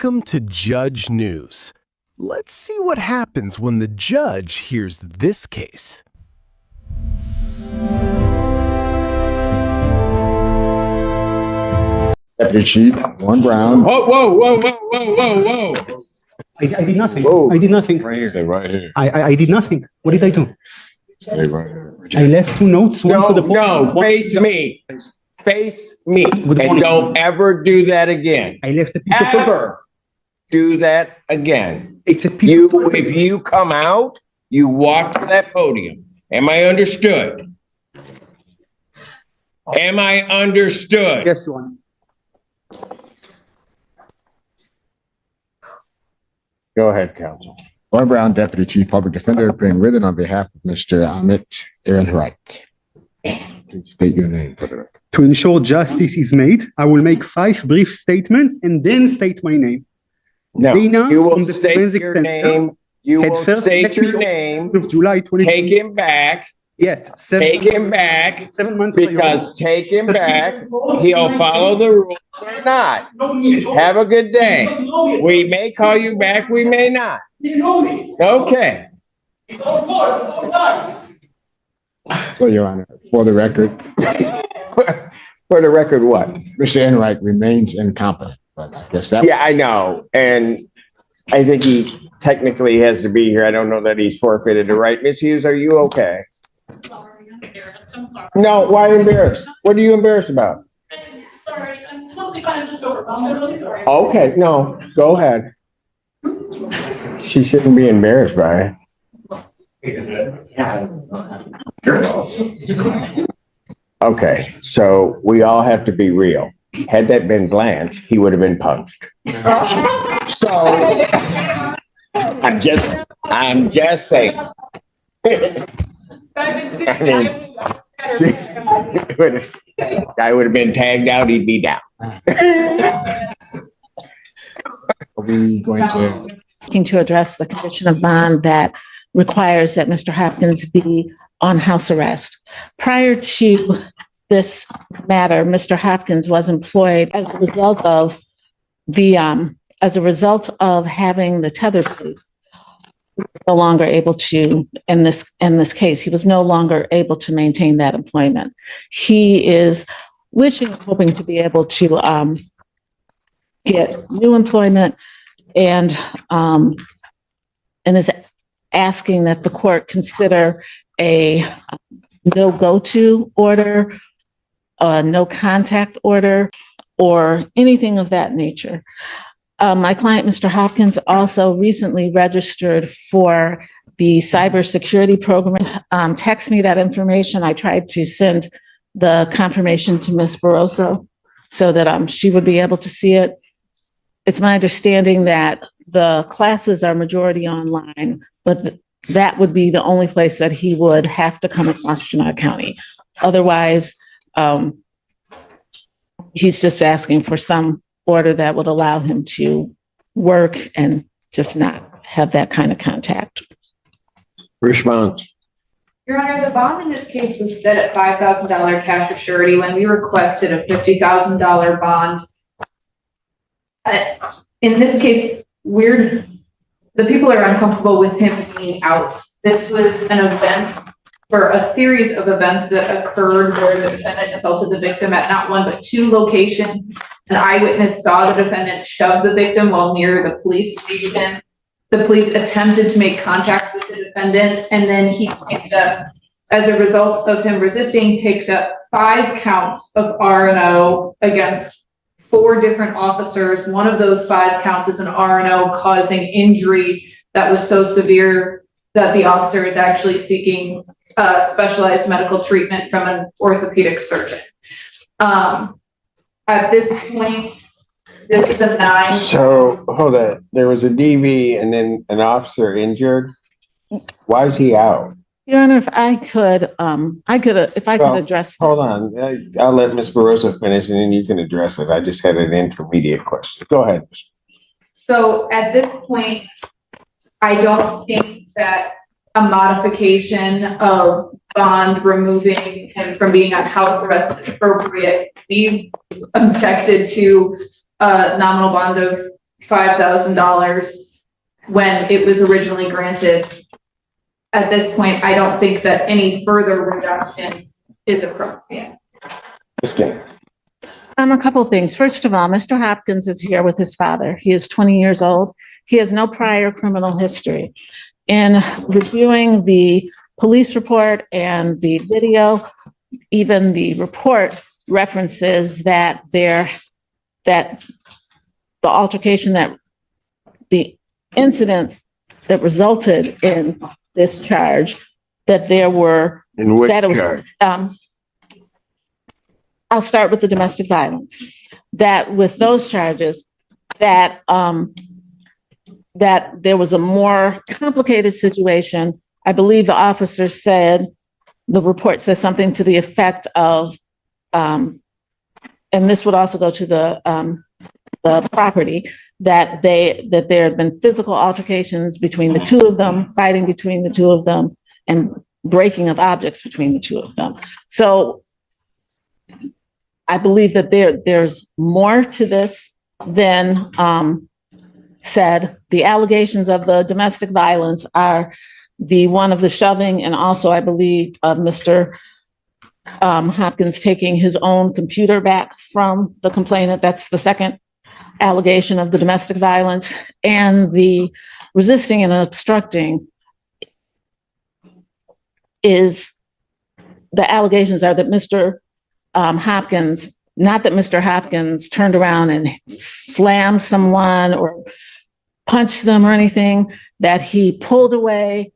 Welcome to Judge News. Let's see what happens when the judge hears this case. Deputy Chief, Warren Brown. Whoa. I did nothing. Whoa. I did nothing. Right here. Stay right here. I did nothing. What did I do? Stay right here. I left 2 notes. One for the No, face me. Face me. Good And morning. don't ever do that again. I left a piece of paper. Ever do that again. It's a piece of paper. If you come out, you walk to that podium. Am I understood? Am I understood? Yes, Your Honor. Go ahead, counsel. Warren Brown, Deputy Chief Public Defender, being written on behalf of Mr. Amit Ehrenreich. Please state your name for the record. To ensure justice is made, I will make 5 brief statements and then state my name. No, Dana you will from the state forensic your center name. You had will first state met me your on name. of July 20. Take him back. Yet, Take him back. 7 months Because take him back, he'll follow the rules or not. Have a good day. We may call you back, we may not. Okay. So, Your Honor, for the record, For the record, what? Mr. Ehrenreich remains incompetent, but I guess that. Yeah, I know. And I think he technically has to be here. I don't know that he's forfeited the right. Ms. Hughes, are you okay? No, why embarrassed? What are you embarrassed about? Sorry, I'm totally kind of just overwhelmed. I'm really sorry. Okay, no, go ahead. She shouldn't be embarrassed by it. Okay, so we all have to be real. Had that been Blanche, he would have been punched. So I'm just saying. I mean, I would have been tagged out, he'd be down. Are we going to? Looking to address the condition of bond that requires that Mr. Hopkins be on house arrest. Prior to this matter, Mr. Hopkins was employed as a result of having the tether plates. No longer able to, in this case, he was no longer able to maintain that employment. He is hoping to be able to get new employment and is asking that the court consider a no go-to order, a no contact order, or anything of that nature. My client, Mr. Hopkins, also recently registered for the cybersecurity program. Text me that information. I tried to send the confirmation to Ms. Barroso so that she would be able to see it. It's my understanding that the classes are majority online, but that would be the only place that he would have to come across Chenal County. Otherwise, he's just asking for some order that would allow him to work and just not have that kind of contact. Response. Your Honor, the bond in this case was set at $5,000 cash or surety when we requested a $50,000 bond. In this case, the people are uncomfortable with him being out. This was an event for a series of events that occurred where the defendant assaulted the victim at not 1 but 2 locations. An eyewitness saw the defendant shove the victim while near the police station. The police attempted to make contact with the defendant, and then he picked up, as a result of him resisting, picked up 5 counts of R&O against 4 different officers. One of those 5 counts is an R&O causing injury that was so severe that the officer is actually seeking specialized medical treatment from an orthopedic surgeon. At this point, this is a 9. So hold on. There was a DV and then an officer injured. Why is he out? Your Honor, if I could address. Hold on. I'll let Ms. Barroso finish and then you can address it. I just had an intermediate question. Go ahead. So at this point, I don't think that a modification of bond removing him from being on house arrest is appropriate. We objected to a nominal bond of $5,000 when it was originally granted. At this point, I don't think that any further reduction is appropriate. A couple of things. First of all, Mr. Hopkins is here with his father. He is 20 years old. He has no prior criminal history. In reviewing the police report and the video, even the report references that the altercation, that the incidents that resulted in this charge, that there were, In which that it was, charge? I'll start with the domestic violence. That with those charges, that that there was a more complicated situation. I believe the officer said, the report says something to the effect of, and this would also go to the property, that there had been physical altercations between the two of them, fighting between the two of them, and breaking of objects between the two of them. So I believe that there's more to this than said. The allegations of the domestic violence are the one of the shoving, and also I believe of Mr. Hopkins taking his own computer back from the complainant. That's the second allegation of the domestic violence. And the resisting and obstructing is, the allegations are that Mr. Hopkins, not that Mr. Hopkins turned around and slammed someone or punched them or anything, that he pulled away.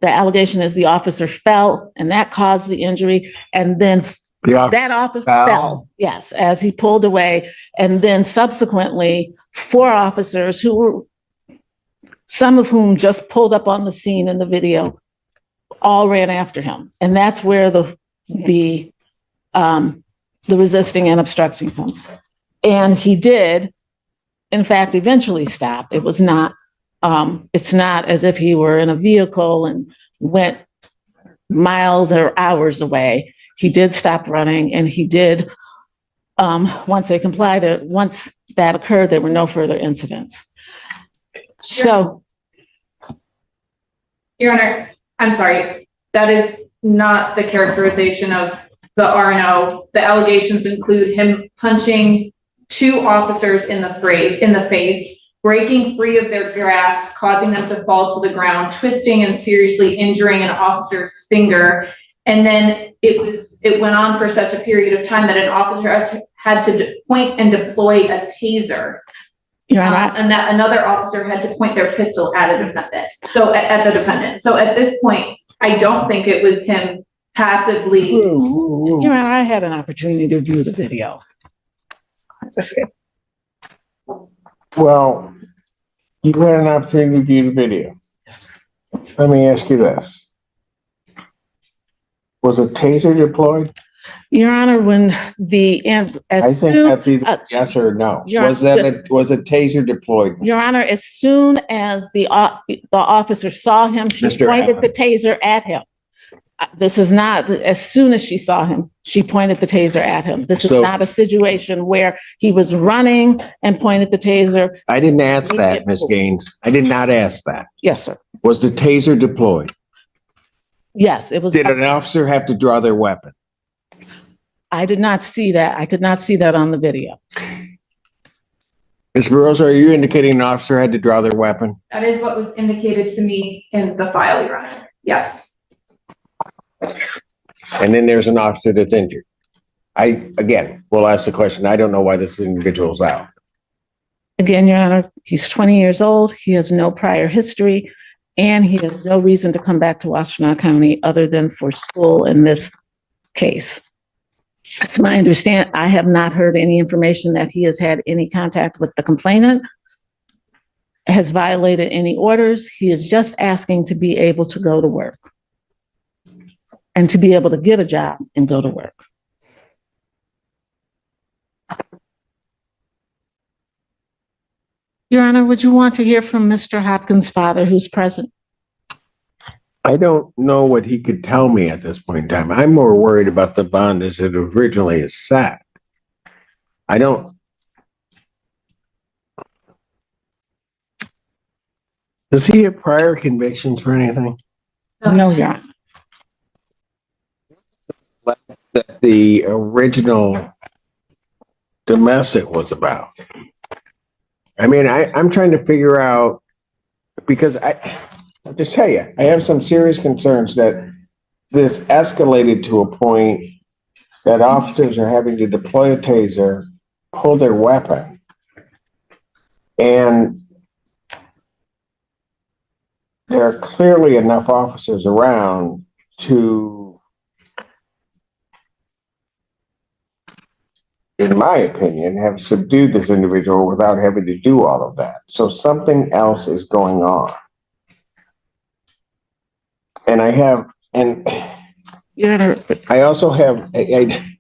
The allegation is the officer fell and that caused the injury. And then that officer fell, yes, as he pulled away. And then subsequently, 4 officers who were, some of whom just pulled up on the scene in the video, all ran after him. And that's where the resisting and obstructing comes. And he did, in fact, eventually stop. It was not, it's not as if he were in a vehicle and went miles or hours away. He did stop running, and he did, once they complied, once that occurred, there were no further incidents. So. Your Honor, I'm sorry, that is not the characterization of the RNO. The allegations include him punching 2 officers in the face, breaking free of their grasp, causing them to fall to the ground, twisting and seriously injuring an officer's finger. And then it went on for such a period of time that an officer had to point and deploy a taser. And that another officer had to point their pistol at a defendant. So at the defendant. So at this point, I don't think it was him passively. Your Honor, I had an opportunity to view the video. Well, you had an opportunity to view the video. Yes, Let me ask you this. Was a taser deployed? Your Honor, when I think that's either yes or no. Was a taser deployed? Your Honor, as soon as the officer saw him, she pointed the taser at him. This is not, as soon as she saw him, she pointed the taser at him. This is not a situation where he was running and pointed the taser. I didn't ask that, Ms. Gaines. I did not ask that. Yes, sir. Was the taser deployed? Yes, it was. Did an officer have to draw their weapon? I did not see that. I could not see that on the video. Ms. Barroso, are you indicating an officer had to draw their weapon? That is what was indicated to me in the file, Your Honor. Yes. And then there's an officer that's injured. Again, we'll ask the question. I don't know why this individual's out. Again, Your Honor, he's 20 years old. He has no prior history, and he has no reason to come back to Washtenaw County other than for school in this case. It's my understanding. I have not heard any information that he has had any contact with the complainant, has violated any orders. He is just asking to be able to go to work and to be able to get a job and go to work. Your Honor, would you want to hear from Mr. Hopkins' father, who's present? I don't know what he could tell me at this point in time. I'm more worried about the bond as it originally is set. I don't. Does he have prior convictions for anything? No, Your Honor. That the original domestic was about. I mean, I'm trying to figure out, because I'll just tell you, I have some serious concerns that this escalated to a point that officers are having to deploy a taser, pull their weapon, and there are clearly enough officers around to, in my opinion, have subdued this individual without having to do all of that. So something else is going on. And Your Honor, I also have, I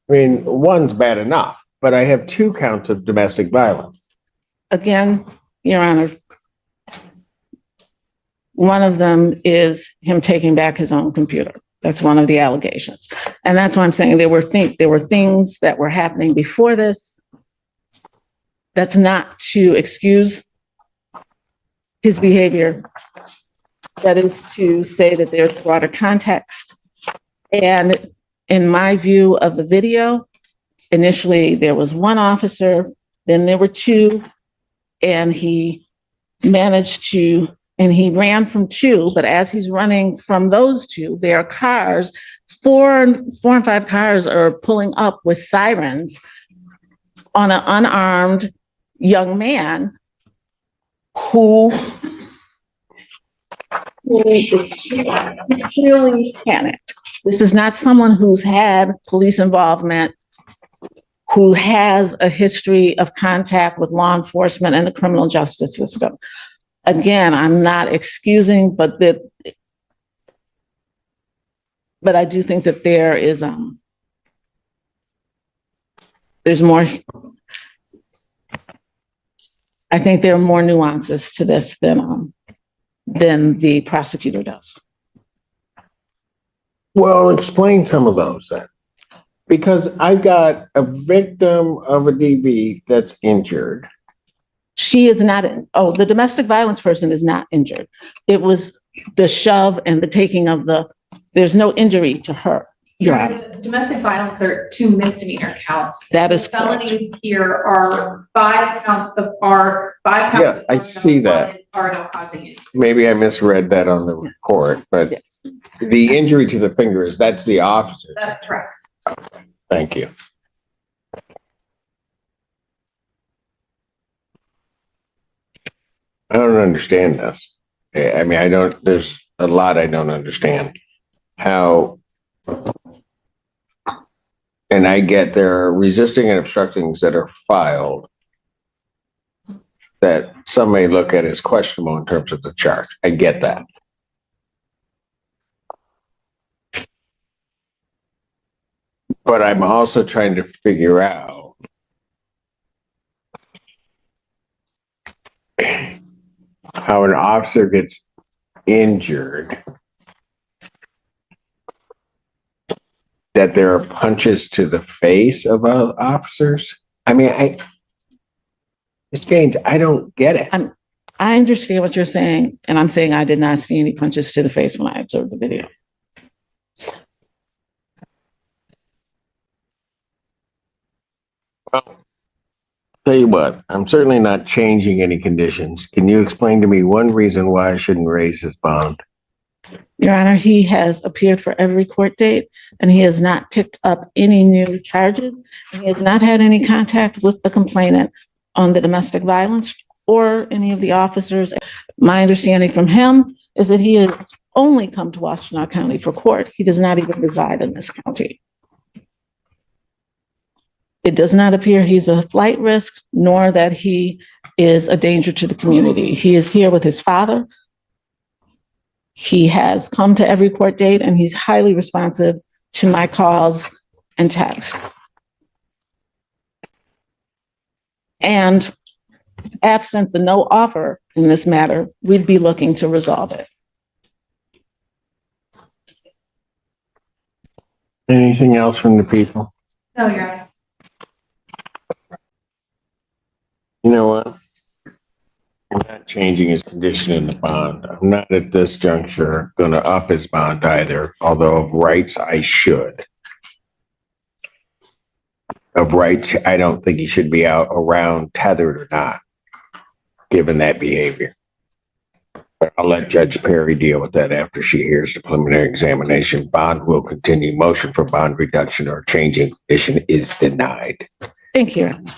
mean, one's bad enough, but I have 2 counts of domestic violence. again, Your Honor, one of them is him taking back his own computer. That's one of the allegations. And that's why I'm saying there were things that were happening before this. That's not to excuse his behavior. That is to say that there's broader context. And in my view of the video, initially there was 1 officer, then there were 2, and he ran from 2, but as he's running from those 2, there are cars, 4 and 5 cars are pulling up with sirens on an unarmed young man who clearly panicked. This is not someone who's had police involvement, who has a history of contact with law enforcement and the criminal justice system. Again, I'm not excusing, but I do think that there is there's more. I think there are more nuances to this than the prosecutor does. Well, explain some of those then. Because I've got a victim of a DV that's injured. She is not, the domestic violence person is not injured. It was the shove and the taking of there's no injury to her. Domestic violence are 2 misdemeanor counts. That is Felonies correct. here are 5 counts of Yeah, I see that. Are no causing injury. Maybe I misread that on the report, but Yes. the injury to the fingers, that's the officer. That's correct. Thank you. I don't understand this. I mean, there's a lot I don't understand. How, and I get there are resisting and obstructings that are filed that some may look at as questionable in terms of the charge. I get that. But I'm also trying to figure out how an officer gets injured, that there are punches to the face of officers. I mean, Ms. Gaines, I don't get it. I understand what you're saying, and I'm saying I did not see any punches to the face when I observed the video. Well, tell you what, I'm certainly not changing any conditions. Can you explain to me one reason why I shouldn't raise his bond? Your Honor, he has appeared for every court date, and he has not picked up any new charges. And he has not had any contact with the complainant on the domestic violence or any of the officers. My understanding from him is that he has only come to Washtenaw County for court. He does not even reside in this county. It does not appear he's a flight risk, nor that he is a danger to the community. He is here with his father. He has come to every court date, and he's highly responsive to my calls and texts. And absent the no offer in this matter, we'd be looking to resolve it. Anything else from the people? No, Your Honor. You know what? In that changing his condition in the bond. I'm not at this juncture going to up his bond either, although of rights I should. Of rights, I don't think he should be out around tethered or not, given that behavior. But I'll let Judge Perry deal with that after she hears the preliminary examination. Bond will continue. Motion for bond reduction or changing condition is denied. Thank you, Your Honor.